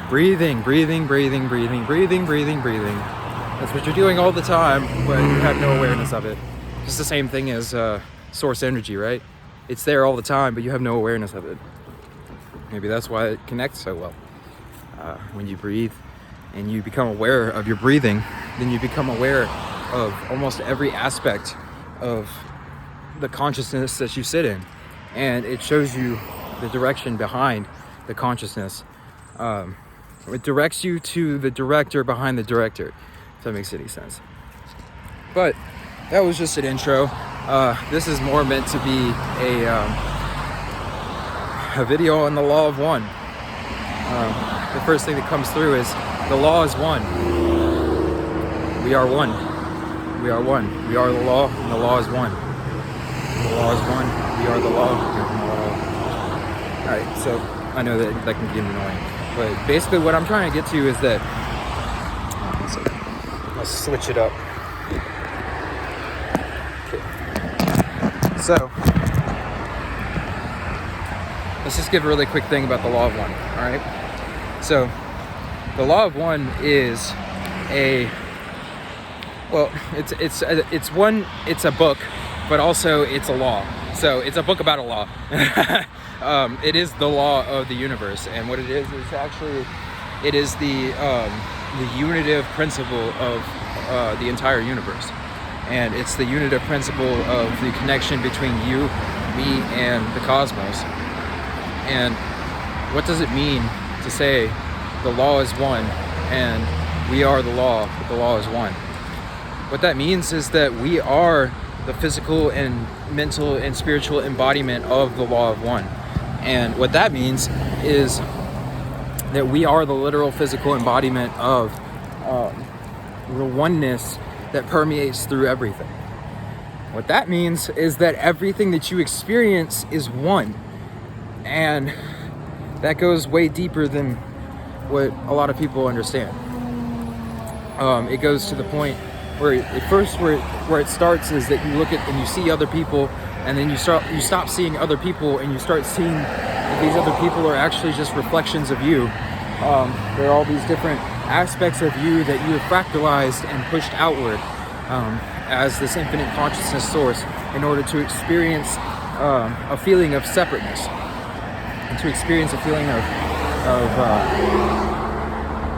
Breathing. That's what you're doing all the time, but you have no awareness of it. It's the same thing as source energy, right? It's there all the time, but you have no awareness of it. Maybe that's why it connects so well. When you breathe and you become aware of your breathing, then you become aware of almost every aspect of the consciousness that you sit in. And it shows you the direction behind the consciousness. It directs you to the director behind the director, if that makes any sense. But that was just an intro. This is more meant to be a video on the law of one. The first thing that comes through is the law is one. We are one. We are one. We are the law, and the law is one. The law is one. We are the law. Alright, so I know that can get annoying. But basically what I'm trying to get to is that... Let's switch it up. Okay. So, let's just give a really quick thing about the law of one, alright? So, the law of one is it's a book, but also it's a law. So it's a book about a law. It is the law of the universe, and what it is actually, it is the unitive principle of the entire universe, and it's the unitive principle of the connection between you, me, and the cosmos. And what does it mean to say the law is one and we are the law, but the law is one? What that means is that we are the physical and mental and spiritual embodiment of the law of one. And what that means is that we are the literal physical embodiment of the oneness that permeates through everything. What that means is that everything that you experience is one. And that goes way deeper than what a lot of people understand. It goes to the point where it starts is that you look at and you see other people, and then you stop seeing other people, and you start seeing that these other people are actually just reflections of you. There are all these different aspects of you that you have fractalized and pushed outward as this infinite consciousness source in order to experience a feeling of separateness, and to experience a feeling of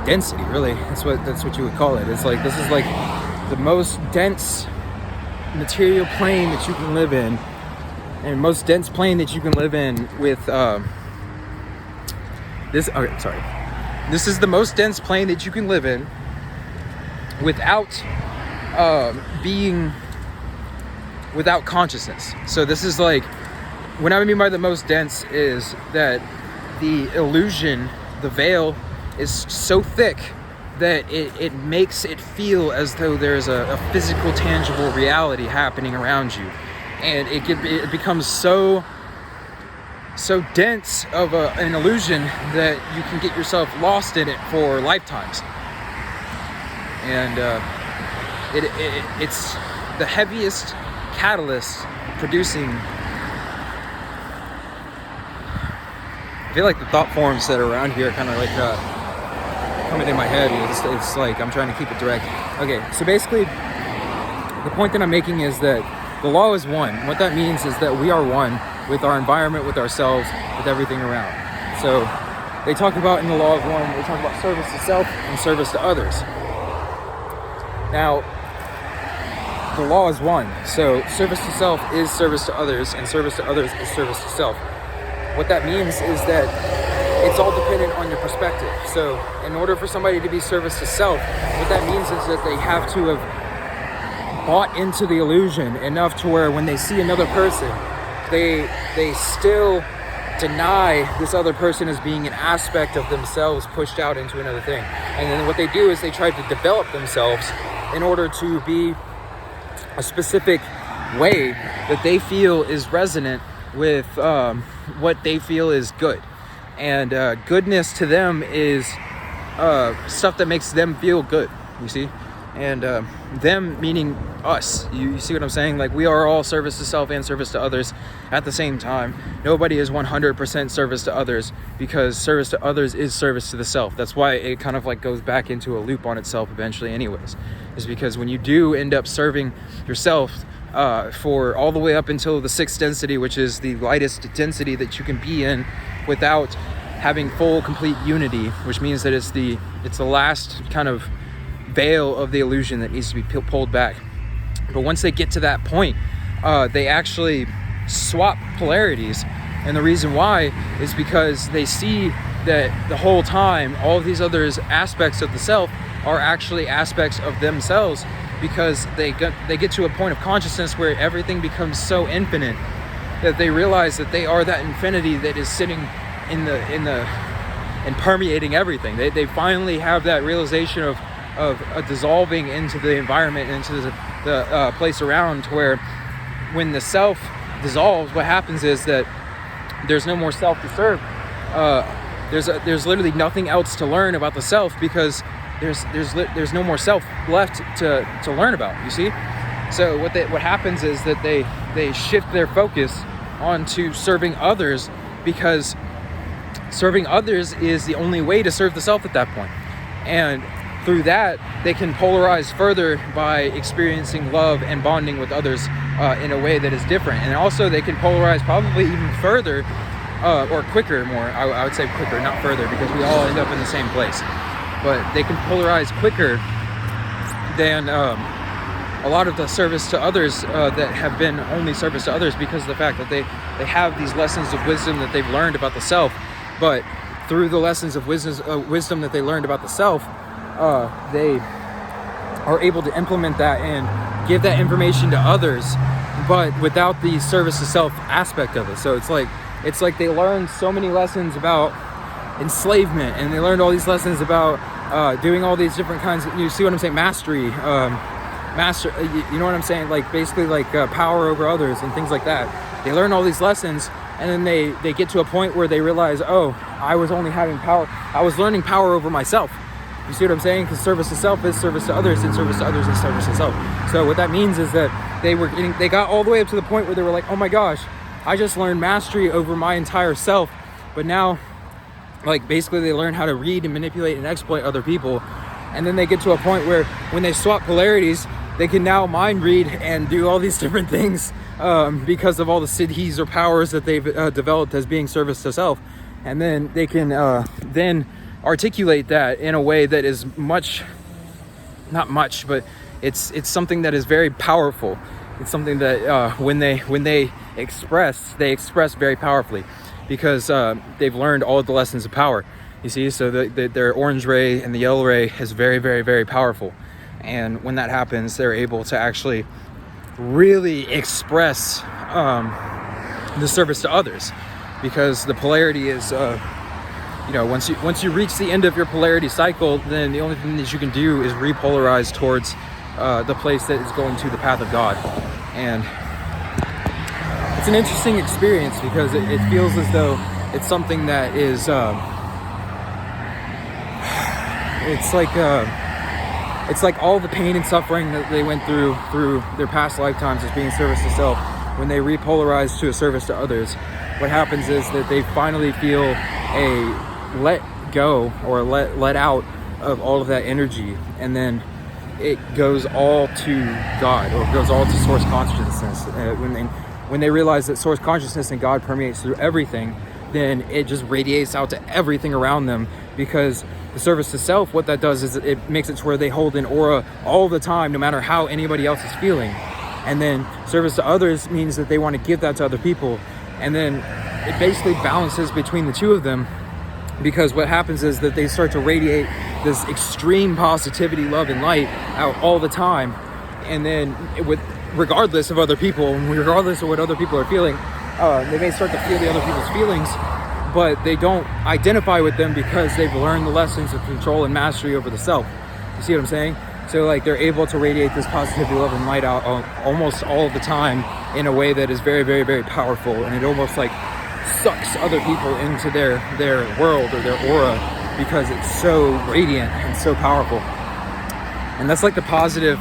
density. Really, that's what you would call it. It's like, this is like the most dense material plane that you can live in, and most dense plane that you can live in with this. Okay, sorry. This is the most dense plane that you can live in without being without consciousness. So this is like, what I mean by the most dense is that the illusion, the veil, is so thick that it makes it feel as though there's a physical, tangible reality happening around you. And it becomes so dense of an illusion that you can get yourself lost in it for lifetimes. And it's the heaviest catalyst producing... I feel like the thought forms that are around here are kind of like coming in my head. It's like I'm trying to keep it direct. Okay, so basically the point that I'm making is that the law is one. What that means is that we are one with our environment, with ourselves, with everything around. So they talk about in the law of one, they talk about service to self and service to others. Now, the law is one. So service to self is service to others, and service to others is service to self. What that means is that it's all dependent on your perspective. So in order for somebody to be service to self, what that means is that they have to have bought into the illusion enough to where when they see another person, they still deny this other person as being an aspect of themselves pushed out into another thing. And then what they do is they try to develop themselves in order to be a specific way that they feel is resonant with what they feel is good. And goodness to them is stuff that makes them feel good, you see? And them meaning us. You see what I'm saying? Like, we are all service to self and service to others at the same time. Nobody is 100% service to others, because service to others is service to the self. That's why it kind of like goes back into a loop on itself eventually anyways, is because when you do end up serving yourself for all the way up until the 6th density, which is the lightest density that you can be in without having full complete unity, which means that it's the last kind of veil of the illusion that needs to be pulled back. But once they get to that point, they actually swap polarities. And the reason why is because they see that the whole time all of these other aspects of the self are actually aspects of themselves, because they get to a point of consciousness where everything becomes so infinite that they realize that they are that infinity that is sitting and permeating everything. They finally have that realization of dissolving into the environment, into the place around, where when the self dissolves, what happens is that there's no more self to serve. There's literally nothing else to learn about the self, because there's no more self left to learn about, you see? So what happens is that they shift their focus onto serving others, because serving others is the only way to serve the self at that point. And through that, they can polarize further by experiencing love and bonding with others in a way that is different. And also they can polarize probably even further, or quicker more. I would say quicker, not further, because we all end up in the same place. But they can polarize quicker than a lot of the service to others that have been only service to others, because of the fact that they have these lessons of wisdom that they've learned about the self. But through the lessons of wisdom that they learned about the self, they are able to implement that and give that information to others, but without the service to self aspect of it. So it's like they learned so many lessons about enslavement, and they learned all these lessons about doing all these different kinds of, you see what I'm saying, mastery, you know what I'm saying, like basically like power over others and things like that. They learn all these lessons, and then they get to a point where they realize, oh, I was only having power, I was learning power over myself. You see what I'm saying? Because service to self is service to others, and service to others is service to self. So what that means is that they got all the way up to the point where they were like, oh my gosh, I just learned mastery over my entire self. But now, like, basically they learn how to read and manipulate and exploit other people. And then they get to a point where when they swap polarities, they can now mind read and do all these different things because of all the siddhis or powers that they've developed as being service to self. And then they can then articulate that in a way that is not much, but it's something that is very powerful. It's something that when they express very powerfully, because they've learned all of the lessons of power. You see, so their orange ray and the yellow ray is very, very, very powerful. And when that happens, they're able to actually really express the service to others, because the polarity is once you reach the end of your polarity cycle, then the only thing that you can do is repolarize towards the place that is going to the path of God. And it's an interesting experience, because it feels as though it's something that is it's like all the pain and suffering that they went through their past lifetimes as being service to self. When they repolarize to a service to others, what happens is that they finally feel a let go or let out of all of that energy, and then it goes all to God, or it goes all to source consciousness. When they realize that source consciousness and God permeates through everything, then it just radiates out to everything around them, because the service to self, what that does is it makes it to where they hold an aura all the time, no matter how anybody else is feeling. And then service to others means that they want to give that to other people, and then it basically balances between the two of them, because what happens is that they start to radiate this extreme positivity, love, and light out all the time. And then regardless of other people, regardless of what other people are feeling, they may start to feel the other people's feelings, but they don't identify with them, because they've learned the lessons of control and mastery over the self. You see what I'm saying? So like they're able to radiate this positivity, love, and light out almost all of the time in a way that is very, very, very powerful. And it almost like sucks other people into their world or their aura, because it's so radiant and so powerful. And that's like the positive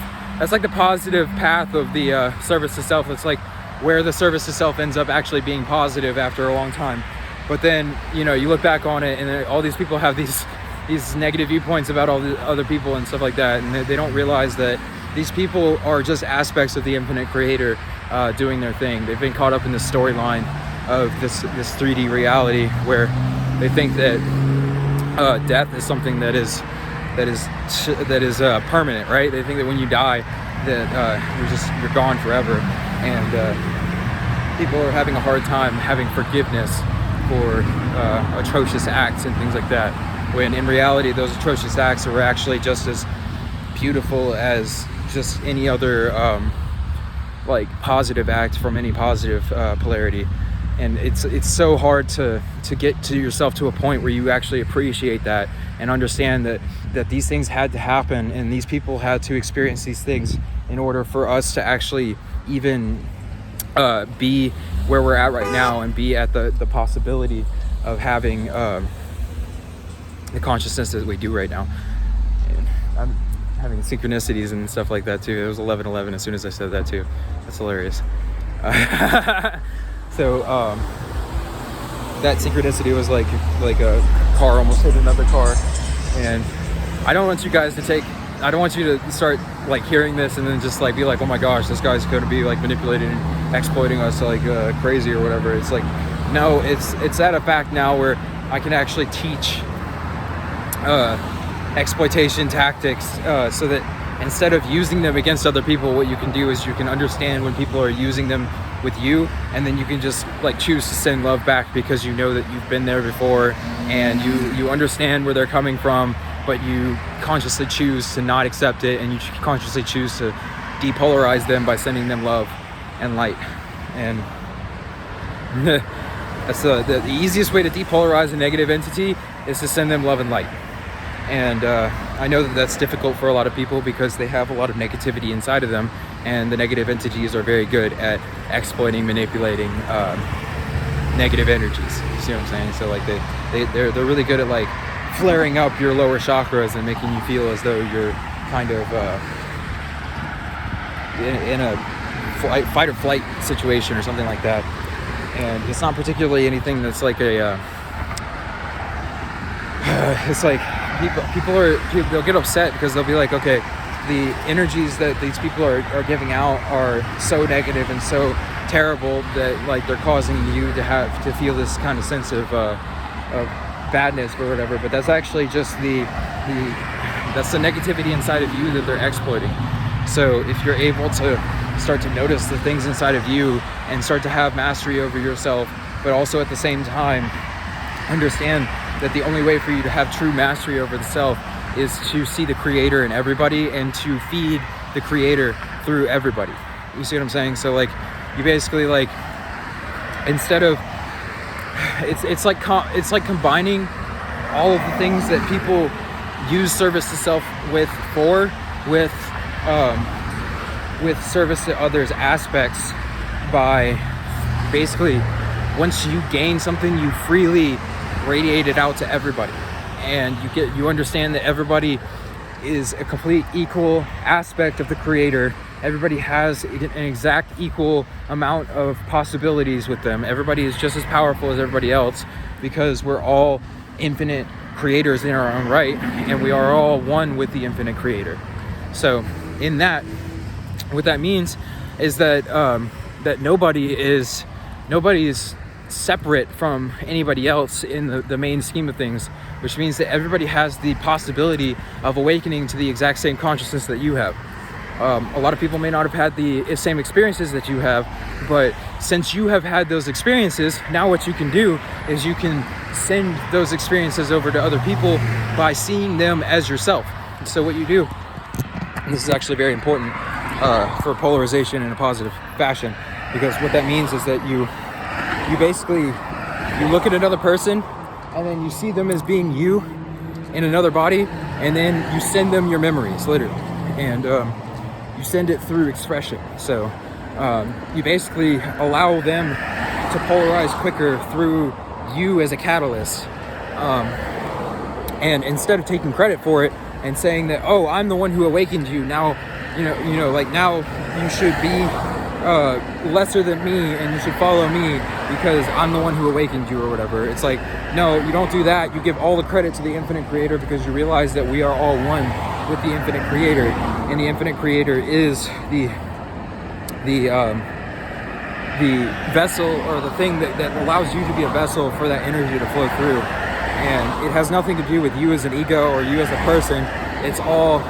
path of the service to self. It's like where the service to self ends up actually being positive after a long time. But then, you know, you look back on it and all these people have these negative viewpoints about all the other people and stuff like that, and they don't realize that these people are just aspects of the infinite creator doing their thing. They've been caught up in the storyline of this 3D reality where they think that death is something that is permanent, right? They think that when you die that you're gone forever, and people are having a hard time having forgiveness for atrocious acts and things like that, when in reality those atrocious acts are actually just as beautiful as just any other like positive act from any positive polarity. And it's so hard to get to yourself to a point where you actually appreciate that and understand that these things had to happen and these people had to experience these things in order for us to actually even be where we're at right now and be at the possibility of having the consciousness that we do right now. And I'm having synchronicities and stuff like that too. It was 11:11 as soon as I said that too. That's hilarious. So that synchronicity was like a car almost hit another car, and I don't want you to start like hearing this and then just like be like, oh my gosh, this guy's going to be like manipulating and exploiting us like crazy or whatever. It's like, no, it's at a fact now where I can actually teach exploitation tactics so that instead of using them against other people, what you can do is you can understand when people are using them with you, and then you can just like choose to send love back because you know that you've been there before and you understand where they're coming from, but you consciously choose to not accept it, and you consciously choose to depolarize them by sending them love and light. And that's the easiest way to depolarize a negative entity is to send them love and light. And I know that that's difficult for a lot of people because they have a lot of negativity inside of them, and the negative entities are very good at exploiting, manipulating negative energies. You see what I'm saying? So like they're really good at like flaring up your lower chakras and making you feel as though you're kind of in a fight or flight situation or something like that. And it's not particularly anything that's like it's like they'll get upset because they'll be like, okay, the energies that these people are giving out are so negative and so terrible that like they're causing you to feel this kind of sense of badness or whatever. But that's actually just that's the negativity inside of you that they're exploiting. So if you're able to start to notice the things inside of you and start to have mastery over yourself, but also at the same time understand that the only way for you to have true mastery over the self is to see the creator in everybody and to feed the creator through everybody. You see what I'm saying? So like you basically like, instead of it's like combining all of the things that people use service to self with service to others aspects, by basically once you gain something, you freely radiate it out to everybody, and you understand that everybody is a complete equal aspect of the creator. Everybody has an exact equal amount of possibilities with them. Everybody is just as powerful as everybody else because we're all infinite creators in our own right, and we are all one with the infinite creator. So in that, what that means is that that nobody is separate from anybody else in the main scheme of things, which means that everybody has the possibility of awakening to the exact same consciousness that you have. A lot of people may not have had the same experiences that you have, but since you have had those experiences, now what you can do is you can send those experiences over to other people by seeing them as yourself. So what you do, and this is actually very important for polarization in a positive fashion, because what that means is that you basically look at another person and then you see them as being you in another body, and then you send them your memories, literally, and you send it through expression. So you basically allow them to polarize quicker through you as a catalyst, and instead of taking credit for it and saying that, oh, I'm the one who awakened you. Now, like now you should be lesser than me and you should follow me because I'm the one who awakened you or whatever. It's like, no, you don't do that. You give all the credit to the infinite creator because you realize that we are all one with the infinite creator, and the infinite creator is the vessel, or the thing that allows you to be a vessel for that energy to flow through. And it has nothing to do with you as an ego or you as a person. It's all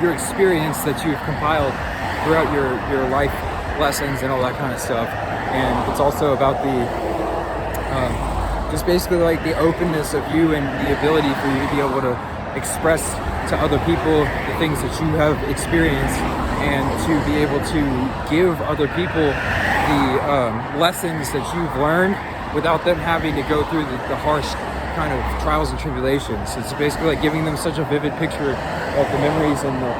your experience that you've compiled throughout your life lessons and all that kind of stuff. And it's also about the just basically like the openness of you and the ability for you to be able to express to other people the things that you have experienced, and to be able to give other people the lessons that you've learned without them having to go through the harsh kind of trials and tribulations. It's basically like giving them such a vivid picture of the memories and the